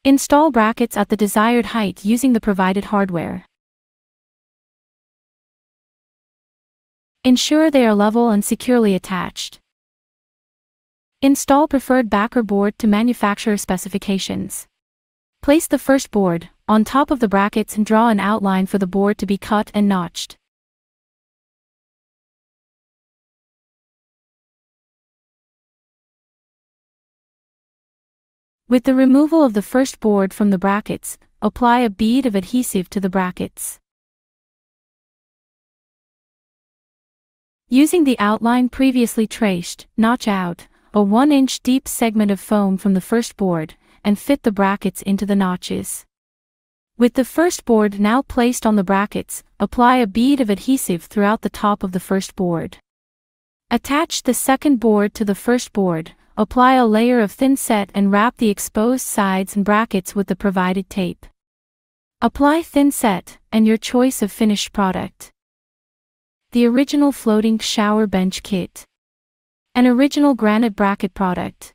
Install brackets at the desired height using the provided hardware. Ensure they are level and securely attached. Install preferred backer board to manufacturer specifications. Place the first board on top of the brackets and draw an outline for the board to be cut and notched. With the removal of the first board from the brackets, apply a bead of adhesive to the brackets. Using the outline previously traced, notch out a 1-inch deep segment of foam from the first board, and fit the brackets into the notches. With the first board now placed on the brackets, apply a bead of adhesive throughout the top of the first board. Attach the second board to the first board, apply a layer of thin set and wrap the exposed sides and brackets with the provided tape. Apply thin set, and your choice of finished product. The original floating shower bench kit. An original Granite Bracket product.